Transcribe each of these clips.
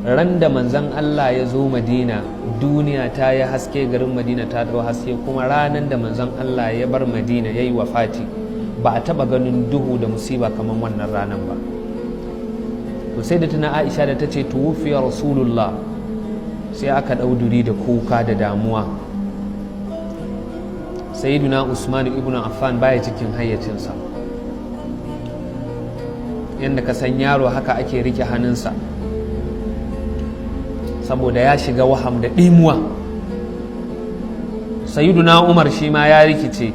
ran da manzon Allah ya zo Madina duniya ta yi haske, garin Madina ta dau haske, kuma ranar da manzon Allah ya bar Madina ya yi wafati ba a taba ganin duhu da musiba kamar wannan ranar ba. to sai da tuna Aisha da ta ce tuwfiya Rasulullah, sai aka ɗauduri da kuka da damuwa. Sayyiduna Usman ibn Affan baya cikin hayyacinsa, yadda ka san yaro haka ake rike hannunsa saboda ya shiga waham da ɗimuwa. Sayyiduna Umar shi ma ya rikice,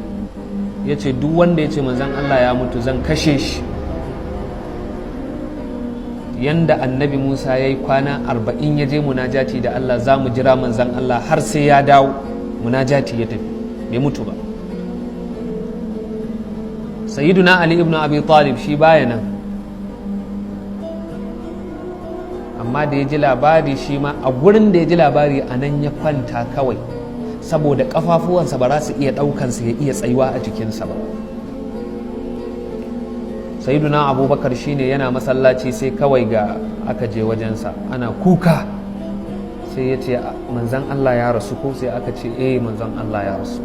ya ce duk wanda ya ce manzan Allah ya mutu zan kashe shi. Yanda annabi Musa ya yi kwana 40 ya je munajati da Allah, za mu jira manzan Allah har sai ya dawo. Munajati ya tafi, bai mutu ba. Sayyiduna Ali ibn Abi Talib shi baya nan, amma da ya ji labari shi ma a gurin da ya ji labari a nan ya kwanta kawai, saboda kafafuwansa ba za su iya ɗaukansa ya iya tsayuwa a jikinsa ba. Sayyiduna Abubakar shine yana masallaci sai kawai ga aka je wajensa ana kuka, sai ya ce manzan Allah ya rasu ko? Sai aka ce manzan Allah ya rasu.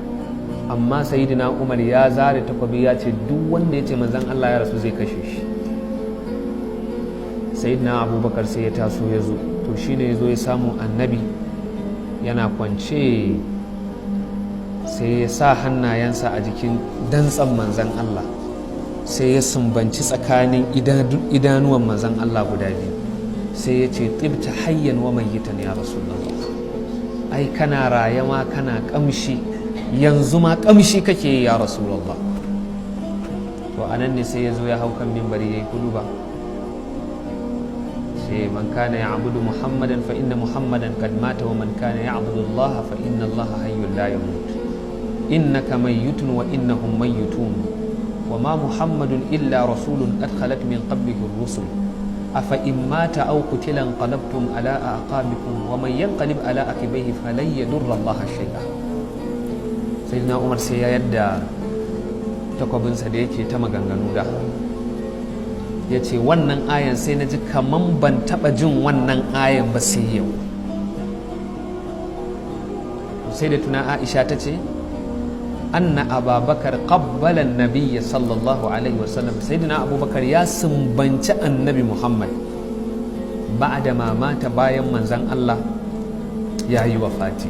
Amma Sayyiduna Umar ya zare takwabi ya ce duk wanda ya ce manzan Allah ya rasu zai kashe shi. Sayyiduna Abubakar sai ya taso ya zo, to shine ya zo ya samu annabi yana kwance, sai ya sa hannayensa a jikin dantsan manzan Allah, sai ya sumbanci tsakanin idanuwan manzan Allah guda biyu, sai ya ce tibta hayyan wa mayyitan ya Rasulullah, ai kana raye ma kana kamshi, yanzu ma kamshi kake ya Rasulullah. to anan ne sai ya zo ya hau kan minbari yayi kuduba, sai man kana ya'budu Muhammadan fa inna Muhammadan qad mata wa man kana ya'budu Allah fa inna Allah hayyun la yamut innaka mayyitun wa innahum mayyitun وما محمد إلا رسول قد خلت من قبله الرسل أفإن مات أو قتل انقلبتم على أعقابكم ومن ينقلب على عقبيه فلن يضر الله شيئا. سيدنا عمر sai ya yadda takwabinsa da yake ta maganganu da ya ce wannan ayan sai na ji kaman ban taɓa jin wannan ayan ba sai yau. sai da tuna Aisha ta ce anna ababakar qabbala an-nabiy sallallahu alaihi wasallam, sayyidina abubakar ya sumbanci annabi Muhammad ba'da ma mata, bayan manzon Allah ya yi wafati.